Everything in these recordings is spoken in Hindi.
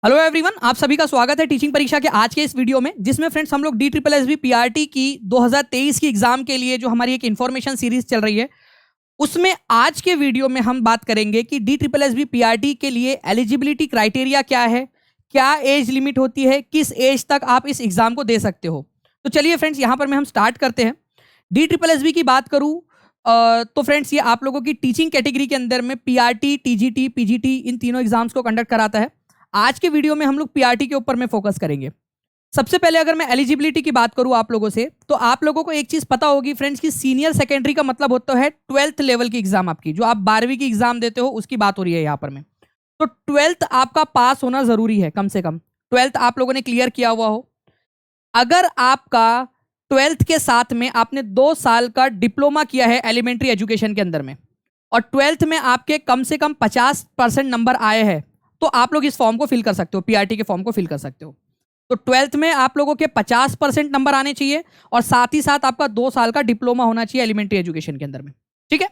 हेलो एवरीवन, आप सभी का स्वागत है टीचिंग परीक्षा के आज के इस वीडियो में, जिसमें फ्रेंड्स हम लोग DSSB PRT की 2023 की एग्जाम के लिए जो हमारी एक इन्फॉर्मेशन सीरीज चल रही है, उसमें आज के वीडियो में हम बात करेंगे कि DSSB PRT के लिए एलिजिबिलिटी क्राइटेरिया क्या है, क्या एज लिमिट होती है, किस एज तक आप इस एग्जाम को दे सकते हो। तो चलिए फ्रेंड्स, यहाँ पर हम स्टार्ट करते हैं। DSSB की बात करूँ तो फ्रेंड्स, ये आप लोगों की टीचिंग कैटेगरी के अंदर में PRT, TGT, PGT इन तीनों एग्जाम्स को कंडक्ट कराता है। आज के वीडियो में हम लोग PRT के ऊपर में फोकस करेंगे। सबसे पहले अगर मैं एलिजिबिलिटी की बात करूं आप लोगों से, तो आप लोगों को एक चीज पता होगी फ्रेंड्स कि सीनियर सेकेंडरी का मतलब होता है 12th लेवल की एग्जाम, आपकी जो आप 12वीं की एग्जाम देते हो उसकी बात हो रही है यहाँ पर में। तो 12th आपका पास होना जरूरी है, कम से कम 12th आप लोगों ने क्लियर किया हुआ हो। अगर आपका 12th के साथ में आपने 2 साल का डिप्लोमा किया है एलिमेंट्री एजुकेशन के अंदर में, और 12th में आपके कम से कम 50% नंबर आए हैं, तो आप लोग इस फॉर्म को फिल कर सकते हो, PRT के फॉर्म को फिल कर सकते हो। तो 12th में आप लोगों के 50% नंबर आने चाहिए, और साथ ही साथ आपका 2 साल का डिप्लोमा होना चाहिए एलिमेंट्री एजुकेशन के अंदर में। ठीक है,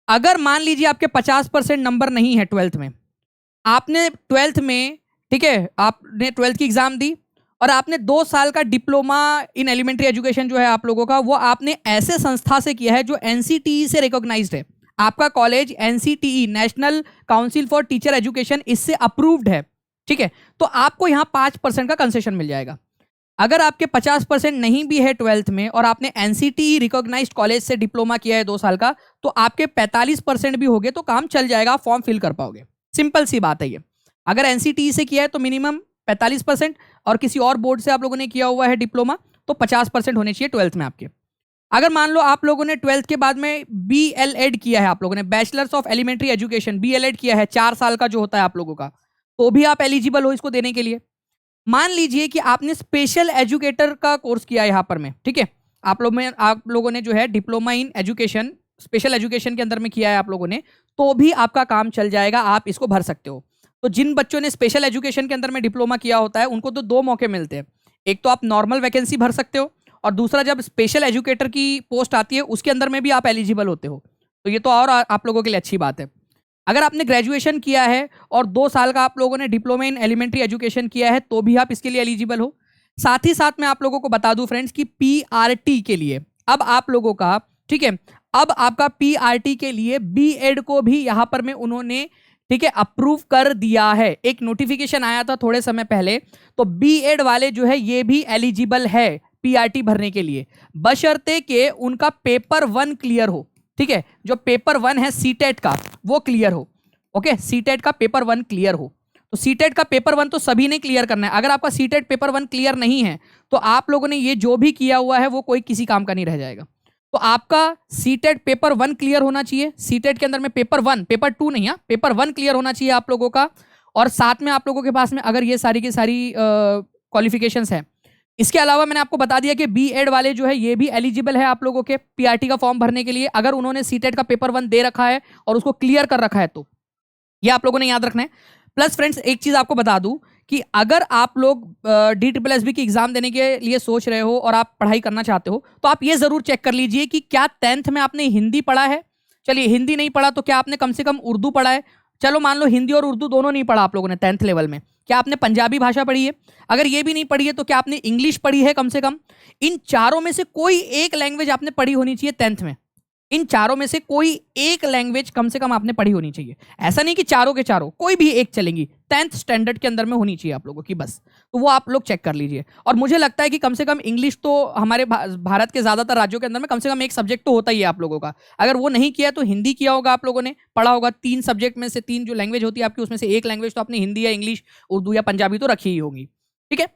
अगर मान लीजिए आपके 50% नंबर नहीं है 12th में, आपने 12th में, ठीक है, आपने 12th की एग्जाम दी और आपने 2 साल का डिप्लोमा इन एलिमेंट्री एजुकेशन जो है आप लोगों का, वो आपने ऐसे संस्था से किया है जो NCTE से रिकॉग्नाइज्ड है। आपका college NCTE, national council for teacher education, इससे अप्रूव्ड है। ठीक है, तो आपको यहाँ 5% का कंसेशन मिल जाएगा। अगर आपके 50% नहीं भी है 12th में और आपने NCTE रिकॉग्नाइज्ड कॉलेज से डिप्लोमा किया है 2 साल का, तो आपके 45% भी हो गए तो काम चल जाएगा, फॉर्म फिल कर पाओगे। सिंपल सी बात है ये। अगर NCTE से किया है तो मिनिमम 45%, और किसी और बोर्ड से आप लोगों ने किया हुआ है डिप्लोमा तो 50% होने चाहिए 12th में आपके। अगर मान लो आप लोगों ने 12th के बाद में BLED किया है, आप लोगों ने bachelors of elementary education BLED किया है 4 साल का जो होता है आप लोगों का, तो भी आप एलिजिबल हो इसको देने के लिए। मान लीजिए कि आपने स्पेशल एजुकेटर का कोर्स किया है यहाँ पर में, ठीक है, आप लोगों ने जो है diploma in education special education के अंदर में किया है आप लोगों ने, तो भी आपका काम चल जाएगा, आप इसको भर सकते हो। तो जिन बच्चों ने स्पेशल एजुकेशन के अंदर में डिप्लोमा किया होता है उनको तो 2 मौके मिलते हैं। एक तो आप नॉर्मल वैकेंसी भर सकते हो, और दूसरा जब स्पेशल एजुकेटर की पोस्ट आती है उसके अंदर में भी आप एलिजिबल होते हो। तो ये तो और आप लोगों के लिए अच्छी बात है। अगर आपने ग्रेजुएशन किया है और 2 साल का आप लोगों ने डिप्लोमा इन एलिमेंट्री एजुकेशन किया है, तो भी आप इसके लिए एलिजिबल हो। साथ ही साथ मैं आप लोगों को बता दूं फ्रेंड्स कि PRT के लिए अब आप लोगों का, ठीक है, अब आपका PRT के लिए BEd को भी यहाँ पर में उन्होंने, ठीक है, अप्रूव कर दिया है। एक नोटिफिकेशन आया था थोड़े समय पहले, तो BEd वाले जो है ये भी एलिजिबल है PRT भरने के लिए, बशर्ते कि उनका पेपर 1 क्लियर हो। ठीक है, जो पेपर 1 है CTET का, वो क्लियर हो। ओके, CTET का पेपर 1 क्लियर हो। तो CTET का पेपर 1 तो सभी ने क्लियर करना है। अगर आपका CTET पेपर 1 क्लियर नहीं है तो आप लोगों ने ये जो भी किया हुआ है वो कोई किसी काम का नहीं रह जाएगा। तो आपका CTET पेपर 1 क्लियर होना चाहिए। CTET के अंदर में पेपर 1, पेपर 2 नहीं है, पेपर 1 क्लियर होना चाहिए आप लोगों का। और साथ में आप लोगों के पास में अगर ये सारी की सारी क्वालिफिकेशंस है। इसके अलावा मैंने आपको बता दिया कि BEd वाले जो है ये भी एलिजिबल है आप लोगों के PRT का फॉर्म भरने के लिए, अगर उन्होंने CTET का पेपर 1 दे रखा है और उसको क्लियर कर रखा है, तो ये आप लोगों ने याद रखना है। प्लस फ्रेंड्स, एक चीज आपको बता दूं कि अगर आप लोग DSSB की एग्जाम देने के लिए सोच रहे हो और आप पढ़ाई करना चाहते हो, तो आप ये जरूर चेक कर लीजिए कि क्या 10th में आपने हिंदी पढ़ा है। चलिए, हिंदी नहीं पढ़ा तो क्या आपने कम से कम उर्दू पढ़ा है। चलो मान लो हिंदी और उर्दू दोनों नहीं पढ़ा आप लोगों ने 10th लेवल में, क्या आपने पंजाबी भाषा पढ़ी है? अगर ये भी नहीं पढ़ी है तो क्या आपने इंग्लिश पढ़ी है कम से कम? इन चारों में से कोई एक लैंग्वेज आपने पढ़ी होनी चाहिए 10th में। इन चारों में से कोई एक लैंग्वेज कम से कम आपने पढ़ी होनी चाहिए। ऐसा नहीं कि चारों के चारों, कोई भी एक चलेंगी, 10th स्टैंडर्ड के अंदर में होनी चाहिए आप लोगों की, बस। तो वो आप लोग चेक कर लीजिए। और मुझे लगता है कि कम से कम इंग्लिश तो हमारे भारत के ज्यादातर राज्यों के अंदर में कम से कम एक सब्जेक्ट तो होता ही है आप लोगों का। अगर वो नहीं किया तो हिंदी किया होगा आप लोगों ने, पढ़ा होगा। 3 सब्जेक्ट में से 3 जो लैंग्वेज होती है आपकी, उसमें से एक लैंग्वेज तो आपने हिंदी या इंग्लिश, उर्दू या पंजाबी तो रखी ही होगी। ठीक है,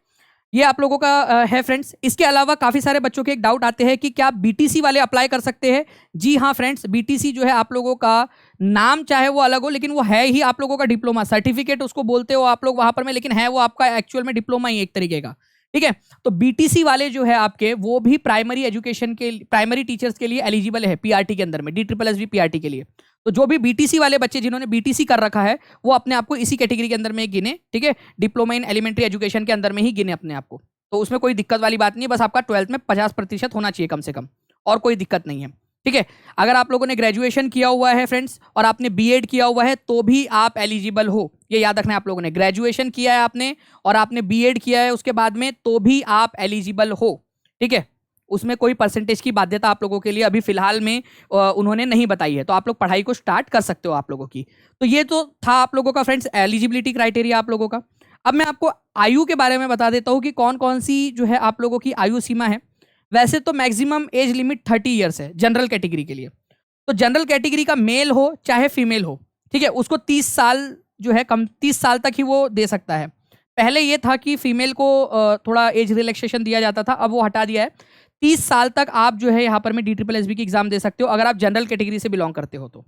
ये आप लोगों का है फ्रेंड्स। इसके अलावा काफी सारे बच्चों के एक डाउट आते हैं कि क्या BTC वाले अप्लाई कर सकते हैं? जी हाँ फ्रेंड्स, BTC जो है आप लोगों का नाम चाहे वो अलग हो, लेकिन वो है ही आप लोगों का डिप्लोमा सर्टिफिकेट, उसको बोलते हो आप लोग वहां पर में, लेकिन है वो आपका एक्चुअल में डिप्लोमा ही एक तरीके का। ठीक है, तो BTC वाले जो है आपके, वो भी प्राइमरी एजुकेशन के, प्राइमरी टीचर्स के लिए एलिजिबल है PRT के अंदर में, DSSB PRT के लिए। तो जो भी BTC वाले बच्चे जिन्होंने BTC कर रखा है, वो अपने आप को इसी कैटेगरी के अंदर में गिने। ठीक है, डिप्लोमा इन एलिमेंट्री एजुकेशन के अंदर में ही गिने अपने आप को। तो उसमें कोई दिक्कत वाली बात नहीं है, बस आपका 12th में 50% होना चाहिए कम से कम, और कोई दिक्कत नहीं है। ठीक है, अगर आप लोगों ने ग्रेजुएशन किया हुआ है फ्रेंड्स और आपने BEd किया हुआ है, तो भी आप एलिजिबल हो। ये याद रखना है आप लोगों ने। ग्रेजुएशन किया है आपने और आपने बीएड किया है उसके बाद में, तो भी आप एलिजिबल हो, ठीक है। उसमें कोई परसेंटेज की बाध्यता आप लोगों के लिए अभी फिलहाल में उन्होंने नहीं बताई है, तो आप लोग पढ़ाई को स्टार्ट कर सकते हो आप लोगों की। तो ये तो था आप लोगों का फ्रेंड्स एलिजिबिलिटी क्राइटेरिया आप लोगों का। अब मैं आपको आयु के बारे में बता देता हूँ कि कौन कौन सी जो है आप लोगों की आयु सीमा है। वैसे तो मैक्सिमम एज लिमिट 30 ईयर्स है जनरल कैटेगरी के लिए। तो जनरल कैटेगरी का मेल हो चाहे फीमेल हो, ठीक है, उसको 30 साल जो है कम 30 साल तक ही वो दे सकता है। पहले ये था कि फीमेल को थोड़ा एज रिलैक्सेशन दिया जाता था, अब वो हटा दिया है। 30 साल तक आप जो है यहाँ पर में DSSB की एग्जाम दे सकते हो अगर आप जनरल कैटेगरी से बिलोंग करते हो। तो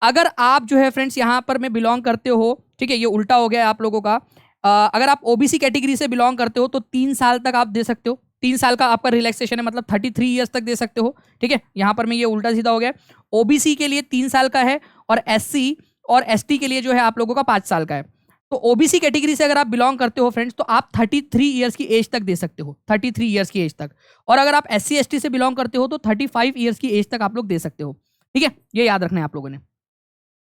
अगर आप जो है फ्रेंड्स यहाँ पर में बिलोंग करते हो, ठीक है, ये उल्टा हो गया आप लोगों का। अगर आप ओबीसी कैटेगरी से बिलोंग करते हो तो 3 साल तक आप दे सकते हो। 3 साल का आपका रिलैक्सेशन है, मतलब 33 ईयर्स तक दे सकते हो, ठीक है। यहाँ पर में ये उल्टा सीधा हो गया। ओबीसी के लिए 3 साल का है और एससी और एसटी के लिए जो है आप लोगों का 5 साल का है। तो ओबीसी कैटेगरी से अगर आप बिलोंग करते हो फ्रेंड्स तो आप 33 ईयर्स की एज तक दे सकते हो, 33 ईयर्स की एज तक। और अगर आप एससी एसटी से बिलोंग करते हो तो 35 ईयर्स की एज तक आप लोग दे सकते हो, ठीक है। ये याद रखना है आप लोगों ने।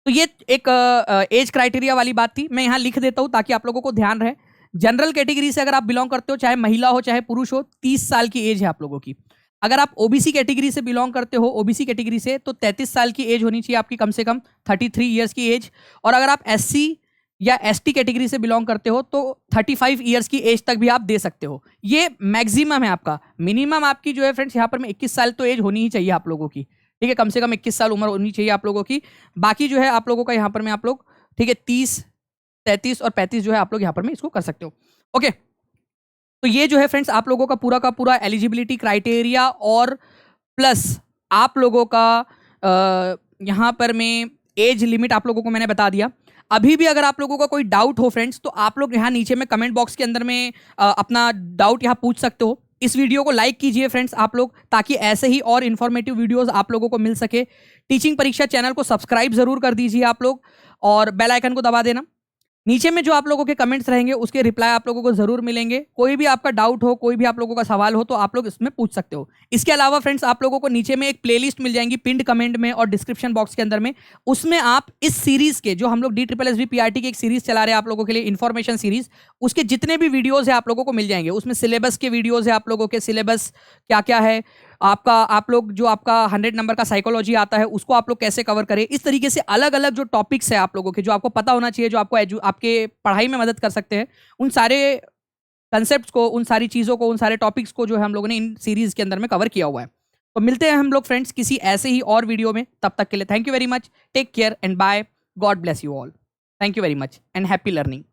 तो ये एक एज क्राइटेरिया वाली बात थी, मैं यहाँ लिख देता हूँ ताकि आप लोगों को ध्यान रहे। जनरल कैटेगरी से अगर आप बिलोंग करते हो, चाहे महिला हो चाहे पुरुष हो, 30 साल की एज है आप लोगों की। अगर आप ओबीसी कैटेगरी से बिलोंग करते हो, ओबीसी कैटेगरी से, तो 33 साल की एज होनी चाहिए आपकी, कम से कम 33 ईयर्स की एज। और अगर आप एससी या एसटी कैटेगरी से बिलोंग करते हो तो 35 ईयर्स की एज तक भी आप दे सकते हो। ये मैक्सिमम है आपका। मिनिमम आपकी जो है फ्रेंड्स यहाँ पर में 21 साल तो एज होनी ही चाहिए आप लोगों की, ठीक है। कम से कम 21 साल उम्र होनी चाहिए आप लोगों की। बाकी जो है आप लोगों का यहाँ पर में आप लोग, ठीक है, 30, 33 और 35 जो है आप लोग यहाँ पर में इसको कर सकते हो, ओके। तो ये जो है फ्रेंड्स आप लोगों का पूरा एलिजिबिलिटी क्राइटेरिया और प्लस आप लोगों का यहाँ पर में एज लिमिट आप लोगों को मैंने बता दिया। अभी भी अगर आप लोगों का कोई डाउट हो फ्रेंड्स तो आप लोग यहाँ नीचे में कमेंट बॉक्स के अंदर में अपना डाउट यहाँ पूछ सकते हो। इस वीडियो को लाइक कीजिए फ्रेंड्स आप लोग, ताकि ऐसे ही और इन्फॉर्मेटिव वीडियोस आप लोगों को मिल सके। टीचिंग परीक्षा चैनल को सब्सक्राइब जरूर कर दीजिए आप लोग और बेल आइकन को दबा देना। नीचे में जो आप लोगों के कमेंट्स रहेंगे उसके रिप्लाई आप लोगों को जरूर मिलेंगे। कोई भी आपका डाउट हो, कोई भी आप लोगों का सवाल हो तो आप लोग इसमें पूछ सकते हो। इसके अलावा फ्रेंड्स आप लोगों को नीचे में एक प्लेलिस्ट मिल जाएंगी पिंड कमेंट में और डिस्क्रिप्शन बॉक्स के अंदर में। उसमें आप इस सीरीज के, जो हम लोग DSSB PRT की एक सीरीज चला रहे हैं आप लोगों के लिए, इन्फॉर्मेशन सीरीज, उसके जितने भी वीडियोज है आप लोगों को मिल जाएंगे। उसमें सिलेबस के वीडियोज है आप लोगों के, सिलेबस क्या क्या है आपका, आप लोग जो आपका 100 नंबर का साइकोलॉजी आता है उसको आप लोग कैसे कवर करें, इस तरीके से अलग अलग जो टॉपिक्स है आप लोगों के, जो आपको पता होना चाहिए, जो आपको आपके पढ़ाई में मदद कर सकते हैं, उन सारे कंसेप्ट्स को, उन सारी चीज़ों को, उन सारे टॉपिक्स को जो है हम लोगों ने इन सीरीज के अंदर में कवर किया हुआ है। तो मिलते हैं हम लोग फ्रेंड्स किसी ऐसे ही और वीडियो में। तब तक के लिए thank you very much, take care and bye, God bless you all. Thank you very much and happy learning.